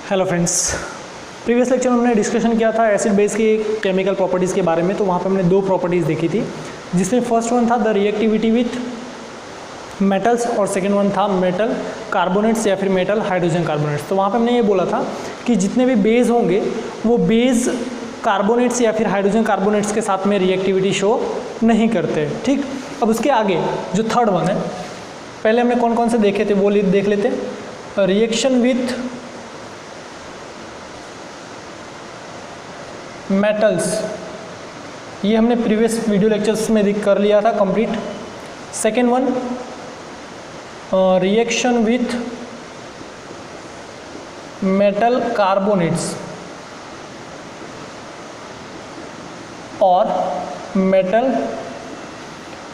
Hello friends, previous lecture में हमने discussion किया था एसिड बेस की केमिकल प्रॉपर्टीज़ के बारे में। तो वहाँ पे हमने दो प्रॉपर्टीज़ देखी थी, जिसमें फर्स्ट वन था द रिएक्टिविटी विथ मेटल्स और सेकंड वन था मेटल कार्बोनेट्स या फिर मेटल हाइड्रोजन कार्बोनेट्स। तो वहाँ पे हमने ये बोला था कि जितने भी बेस होंगे वो बेस कार्बोनेट्स या फिर हाइड्रोजन कार्बोनेट्स के साथ में रिएक्टिविटी शो नहीं करते। ठीक, अब उसके आगे जो थर्ड वन है, पहले हमने कौन कौन से देखे थे वो देख लेते हैं। रिएक्शन विथ मेटल्स, ये हमने प्रीवियस वीडियो लेक्चर्स में कर लिया था complete. Second one reaction with metal carbonates और मेटल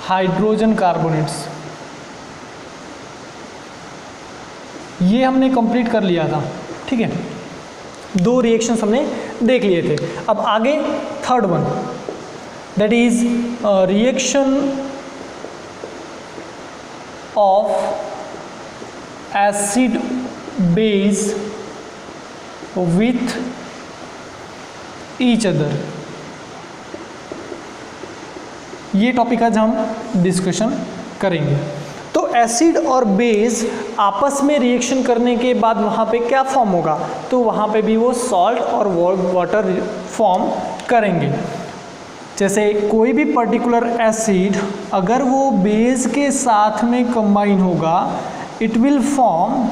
हाइड्रोजन कार्बोनेट्स, ये हमने कंप्लीट कर लिया था। ठीक है, दो रिएक्शंस हमने देख लिए थे। अब आगे third one, that is reaction of acid base with each other. ये टॉपिक आज हम डिस्कशन करेंगे। तो एसिड और बेस आपस में रिएक्शन करने के बाद वहाँ पे क्या फॉर्म होगा, तो वहाँ पे भी वो सॉल्ट और वाटर फॉर्म करेंगे। जैसे कोई भी पर्टिकुलर एसिड अगर वो बेस के साथ में कंबाइन होगा, it will form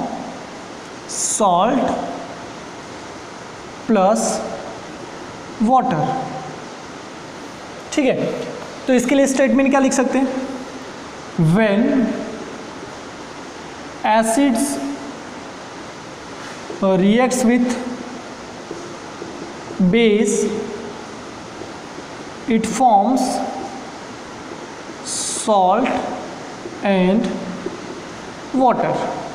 salt plus water. ठीक है, तो इसके लिए स्टेटमेंट क्या लिख सकते हैं, when acids reacts with base it forms salt and water।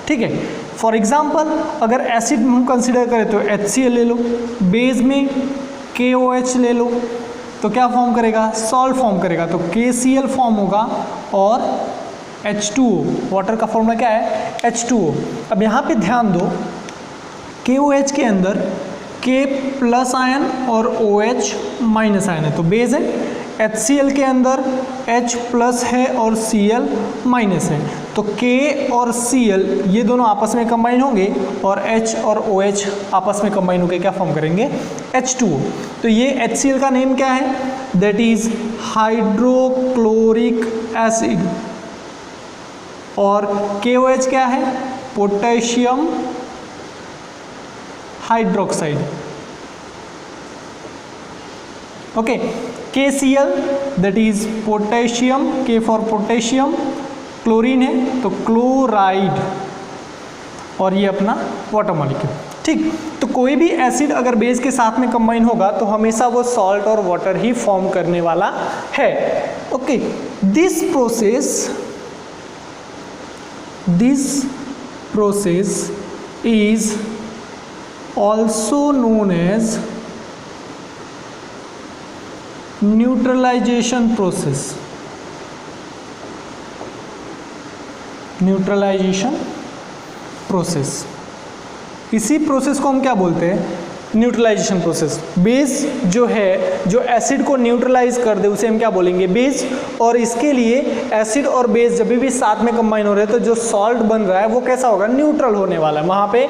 ठीक है, फॉर एग्जाम्पल अगर एसिड हम कंसिडर करें तो HCl ले लो, बेस में KOH ले लो, तो क्या फॉर्म करेगा, सॉल्ट फॉर्म करेगा, तो KCl फॉर्म होगा और H2O, वाटर का फॉर्मूला क्या है H2O। अब यहाँ पे ध्यान दो, KOH के अंदर K प्लस आयन और OH माइनस आयन है, तो बेस है। HCl के अंदर H प्लस है और Cl माइनस है, तो K और Cl ये दोनों आपस में कंबाइन होंगे और H और OH आपस में कंबाइन होकर क्या फॉर्म करेंगे, H2O। तो ये HCl का नेम क्या है, दैट इज हाइड्रोक्लोरिक एसिड, और KOH क्या है, potassium hydroxide. Okay, KCl that is potassium, K for potassium, chlorine है तो क्लोराइड, और ये अपना वाटर मॉलिक्यूल। ठीक, तो कोई भी एसिड अगर बेस के साथ में कंबाइन होगा तो हमेशा वो सॉल्ट और वाटर ही फॉर्म करने वाला है। Okay, this process is also known as neutralization process। Neutralization process, इसी प्रोसेस को हम क्या बोलते हैं, न्यूट्रलाइजेशन प्रोसेस। बेस जो है, जो एसिड को न्यूट्रलाइज कर दे उसे हम क्या बोलेंगे, बेस। और इसके लिए एसिड और बेस जब भी साथ में कंबाइन हो रहे हैं तो जो सॉल्ट बन रहा है वो कैसा होगा, न्यूट्रल होने वाला है। वहाँ पे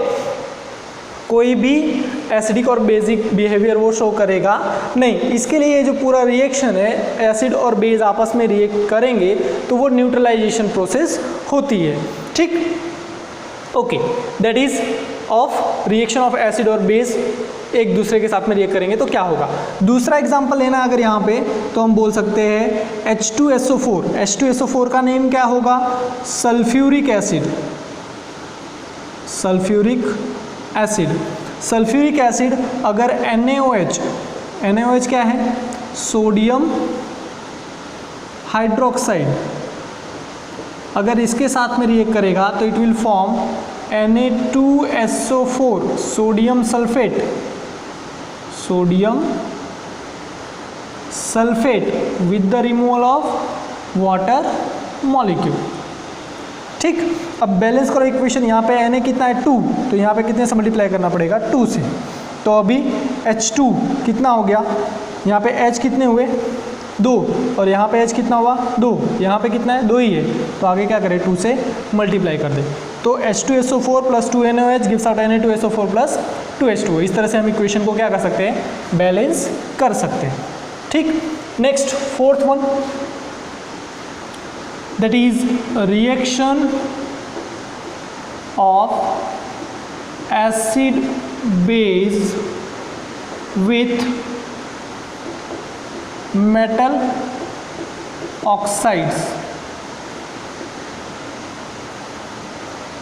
कोई भी एसिडिक और बेसिक बिहेवियर वो शो करेगा नहीं। इसके लिए जो पूरा रिएक्शन है, एसिड और बेस आपस में रिएक्ट करेंगे तो वो न्यूट्रलाइजेशन प्रोसेस होती है। ठीक, okay, that is of reaction of acid और बेस एक दूसरे के साथ में रिएक्ट करेंगे तो क्या होगा। दूसरा एग्जांपल लेना अगर यहाँ पे, तो हम बोल सकते हैं H2SO4। H2SO4 का नेम क्या होगा, sulphuric acid. Sulphuric acid, sulphuric acid अगर NaOH क्या है, सोडियम हाइड्रोक्साइड, अगर इसके साथ में रिएक्ट करेगा तो it will form Na2SO4, sodium sulphate, with the removal of water molecule. ठीक, अब बैलेंस करो इक्वेशन, यहाँ पे Na कितना है 2, तो यहाँ पे कितने से मल्टीप्लाई करना पड़ेगा 2 से। तो अभी H2 कितना हो गया, यहाँ पे H कितने हुए 2 और यहाँ पे H कितना हुआ 2, यहाँ पे कितना है 2 ही है, तो आगे क्या करें 2 से मल्टीप्लाई कर दे। तो H2SO4 plus 2NaOH gives out Na2SO4 plus 2H2। इस तरह से हम इक्वेशन को क्या कर सकते हैं, बैलेंस कर सकते हैं। ठीक, next fourth one, that is reaction of acid base with metal oxides.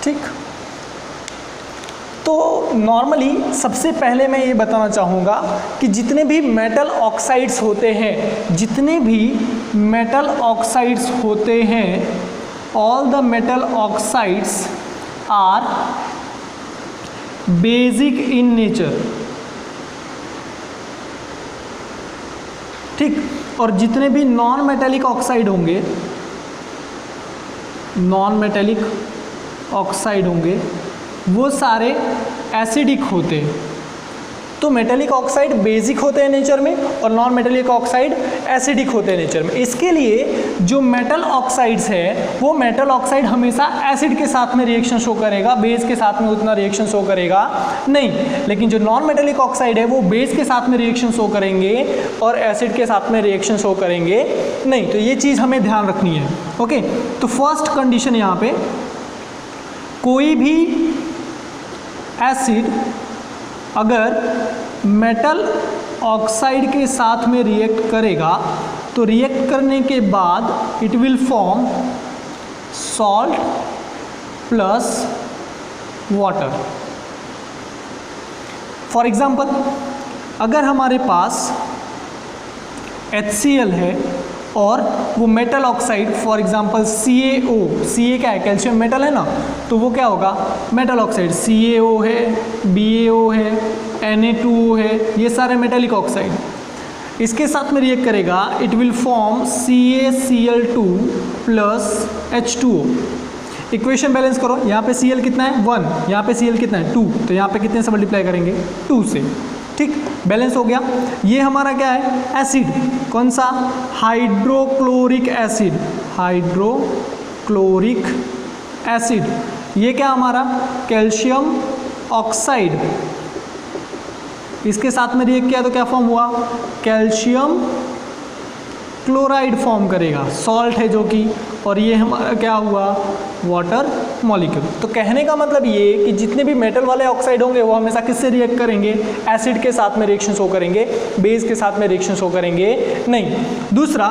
ठीक, तो नॉर्मली सबसे पहले मैं ये बताना चाहूँगा कि जितने भी मेटल ऑक्साइड्स होते हैं, जितने भी मेटल ऑक्साइड्स होते हैं, all the metal oxides are basic in nature. ठीक, और जितने भी नॉन मेटेलिक ऑक्साइड होंगे, नॉन मेटेलिक ऑक्साइड होंगे, वो सारे एसिडिक होते हैं। तो मेटेलिक ऑक्साइड बेसिक होते हैं नेचर में और नॉन मेटेलिक ऑक्साइड एसिडिक होते हैं नेचर में। इसके लिए जो मेटल ऑक्साइड्स है वो मेटल ऑक्साइड हमेशा एसिड के साथ में रिएक्शन शो करेगा, बेस के साथ में उतना रिएक्शन शो करेगा नहीं। लेकिन जो नॉन मेटेलिक ऑक्साइड है वो बेस के साथ में रिएक्शन शो करेंगे और एसिड के साथ में रिएक्शन शो करेंगे नहीं। तो ये चीज़ हमें ध्यान रखनी है। ओके, तो फर्स्ट कंडीशन यहाँ पे, कोई भी एसिड अगर मेटल ऑक्साइड के साथ में रिएक्ट करेगा तो रिएक्ट करने के बाद it will form salt plus water. For example, अगर हमारे पास HCl है और वो metal oxide for example CaO, Ca क्या है, कैल्शियम मेटल है ना, तो वो क्या होगा मेटल ऑक्साइड, CaO है, BaO है, Na2O है, ये सारे मेटेलिक ऑक्साइड। इसके साथ में रिएक्ट करेगा, it will form CaCl2 plus H2O। Equation balance करो, यहाँ पे Cl कितना है 1, यहाँ पे Cl कितना है 2, तो यहाँ पे कितने से मल्टीप्लाई करेंगे 2 से। ठीक, बैलेंस हो गया। ये हमारा क्या है एसिड, कौन सा, हाइड्रोक्लोरिक एसिड, हाइड्रोक्लोरिक एसिड। ये क्या हमारा कैल्शियम ऑक्साइड, इसके साथ में रिएक्ट किया तो क्या फॉर्म हुआ, कैल्शियम क्लोराइड फॉर्म करेगा, सॉल्ट है जो कि, और ये हमारा क्या हुआ वाटर मॉलिक्यूल। तो कहने का मतलब ये कि जितने भी मेटल वाले ऑक्साइड होंगे वो हमेशा किससे रिएक्ट करेंगे, एसिड के साथ में रिएक्शन शो करेंगे, बेस के साथ में रिएक्शन शो करेंगे नहीं। दूसरा,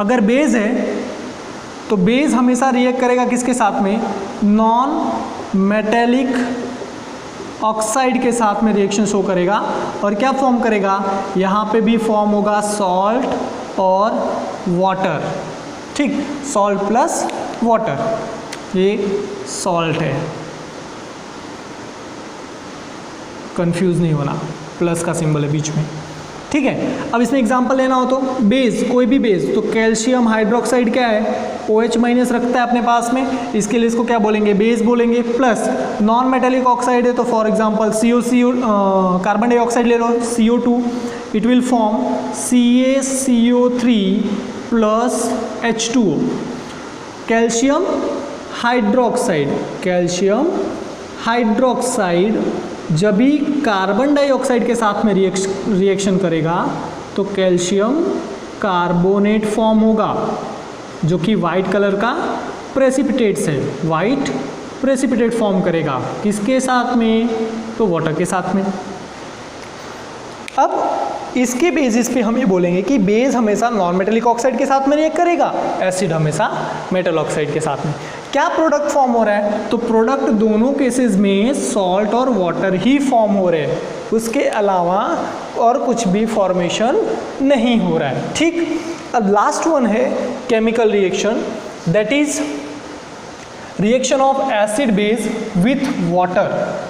अगर बेस है तो बेस हमेशा रिएक्ट करेगा किसके साथ में, नॉन मेटेलिक ऑक्साइड के साथ में रिएक्शन शो करेगा और क्या फॉर्म करेगा, यहाँ पे भी फॉर्म होगा सॉल्ट और वाटर। ठीक, सॉल्ट प्लस वाटर, ये सॉल्ट है, कंफ्यूज नहीं होना, प्लस का सिंबल है बीच में। ठीक है, अब इसमें एग्जांपल लेना हो तो बेस, कोई भी बेस, तो कैल्शियम हाइड्रोक्साइड क्या है OH माइनस रखता है अपने पास में, इसके लिए इसको क्या बोलेंगे बेस बोलेंगे। प्लस नॉन मेटेलिक ऑक्साइड है तो फॉर एग्जांपल कार्बन डाइऑक्साइड ले लो CO2, it will form CaCO3 plus H2O। Calcium hydroxide, calcium hydroxide जब भी कार्बन डाइऑक्साइड के साथ में रिएक्शन करेगा तो कैल्शियम कार्बोनेट फॉर्म होगा, जो कि वाइट कलर का प्रेसिपिटेट्स है, वाइट प्रेसिपिटेट फॉर्म करेगा किसके साथ में, तो वाटर के साथ में। अब इसके बेसिस पे हम ये बोलेंगे कि बेस हमेशा नॉन मेटेलिक ऑक्साइड के साथ में रिएक्ट करेगा, एसिड हमेशा मेटल ऑक्साइड के साथ में। क्या प्रोडक्ट फॉर्म हो रहा है, तो प्रोडक्ट दोनों केसेस में सॉल्ट और वाटर ही फॉर्म हो रहे हैं, उसके अलावा और कुछ भी फॉर्मेशन नहीं हो रहा है। ठीक, अब लास्ट वन है chemical reaction, that is reaction of acid base with water.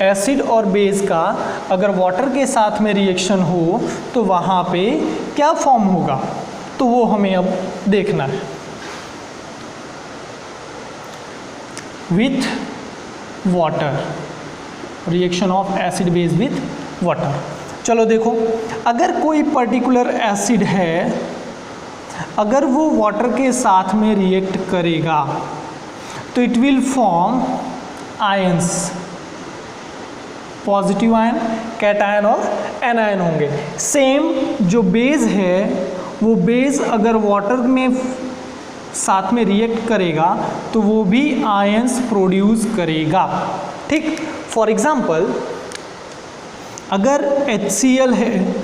Acid और बेस का अगर वाटर के साथ में रिएक्शन हो तो वहाँ पे क्या फॉर्म होगा, तो वो हमें अब देखना है। With water, reaction of acid base with water. चलो देखो, अगर कोई पर्टिकुलर एसिड है, अगर वो वाटर के साथ में रिएक्ट करेगा तो it will form ions, positive ion, cation और एनायन होंगे। सेम जो बेस है वो बेस अगर वाटर में साथ में रिएक्ट करेगा तो वो भी आयंस प्रोड्यूस करेगा। ठीक, फॉर एग्जांपल अगर HCl है,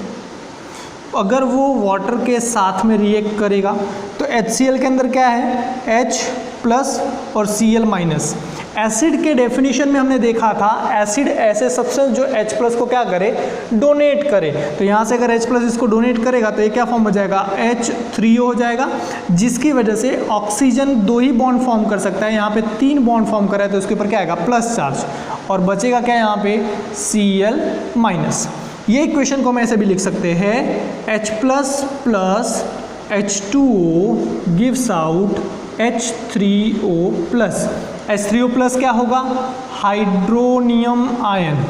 अगर वो वाटर के साथ में रिएक्ट करेगा तो HCl के अंदर क्या है, H प्लस और Cl माइनस। एसिड के डेफिनेशन में हमने देखा था एसिड ऐसे सब्सटेंस जो H प्लस को क्या करे, डोनेट करे। तो यहाँ से अगर H प्लस इसको डोनेट करेगा तो ये क्या फॉर्म हो जाएगा, H3O हो जाएगा, जिसकी वजह से ऑक्सीजन 2 ही बॉन्ड फॉर्म कर सकता है। यहाँ पे 3 बॉन्ड फॉर्म कर रहा है तो उसके ऊपर क्या आएगा, प्लस चार्ज, और बचेगा क्या यहाँ पे, Cl माइनस। ये इक्वेशन को हम ऐसे भी लिख सकते हैं, H plus plus H2O gives out H3O plus. H3O plus क्या होगा, हाइड्रोनियम आयन।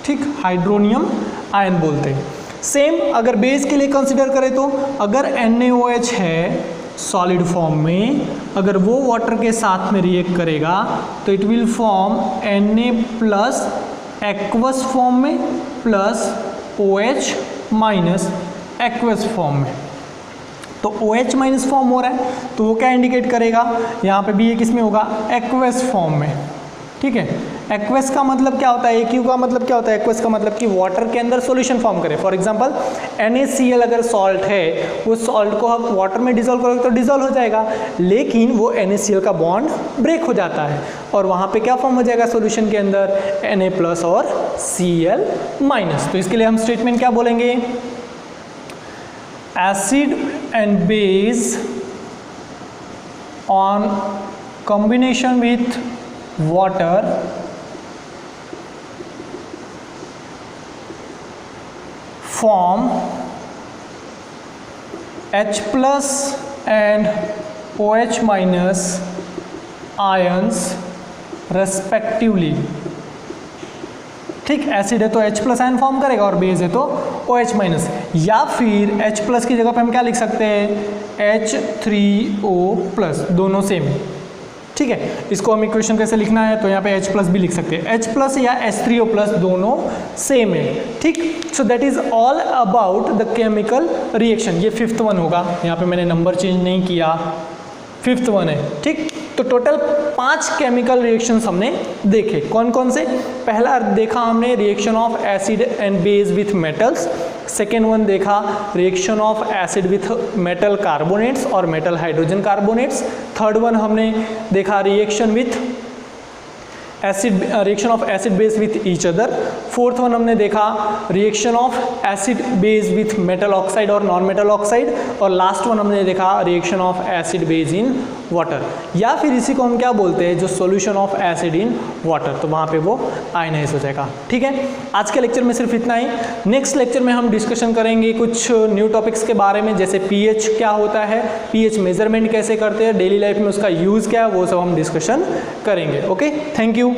ठीक, हाइड्रोनियम आयन बोलते हैं। सेम अगर बेस के लिए कंसिडर करें तो अगर NaOH है सॉलिड फॉर्म में, अगर वो वाटर के साथ में रिएक्ट करेगा तो it will form Na plus aqueous form में plus OH minus aqueous form में। तो OH माइनस फॉर्म हो रहा है तो वो क्या इंडिकेट करेगा, यहाँ पे भी ये किस में होगा, एक्वस फॉर्म में। ठीक है, एक्वस का मतलब क्या होता है, AQ का मतलब क्या होता है, एक्वस का मतलब कि वाटर के अंदर सॉल्यूशन फॉर्म करे। फॉर एग्जांपल NaCl अगर सॉल्ट है, वो सॉल्ट को आप वाटर में डिजोल्व करोगे तो डिजोल्व हो जाएगा, लेकिन वो NaCl का बॉन्ड ब्रेक हो जाता है और वहाँ पे क्या फॉर्म हो जाएगा सॉल्यूशन के अंदर, Na प्लस और Cl माइनस। तो इसके लिए हम स्टेटमेंट क्या बोलेंगे, acid and base on combination with water form H plus and OH minus ions respectively। ठीक, एसिड है तो H प्लस आयन फॉर्म करेगा और बेस है तो OH माइनस, या फिर H प्लस की जगह पे हम क्या लिख सकते हैं, H3O प्लस, दोनों सेम। ठीक है, इसको हम इक्वेशन कैसे लिखना है तो यहाँ पे H प्लस भी लिख सकते हैं, H प्लस या H3O प्लस दोनों सेम है। ठीक, so that is all about the chemical reaction. ये 5th वन होगा, यहाँ पे मैंने नंबर चेंज नहीं किया, 5th वन है। ठीक, तो टोटल 5 केमिकल रिएक्शंस हमने देखे। कौन कौन से, पहला देखा हमने reaction of acid and base with metals, second one देखा reaction of acid with metal carbonates और metal hydrogen carbonates, third one हमने देखा reaction with acid, reaction of acid base with each other, fourth one हमने देखा reaction of acid base with metal oxide और non metal oxide, और last one हमने देखा reaction of acid base in water, या फिर इसी को हम क्या बोलते हैं, जो solution of acid in water, तो वहाँ पे वो आयनाइज हो जाएगा। ठीक है, आज के लेक्चर में सिर्फ इतना ही। नेक्स्ट लेक्चर में हम डिस्कशन करेंगे कुछ न्यू टॉपिक्स के बारे में, जैसे पीएच क्या होता है, पीएच मेजरमेंट कैसे करते हैं, डेली लाइफ में उसका यूज़ क्या है, वो सब हम डिस्कशन करेंगे। Okay, thank you.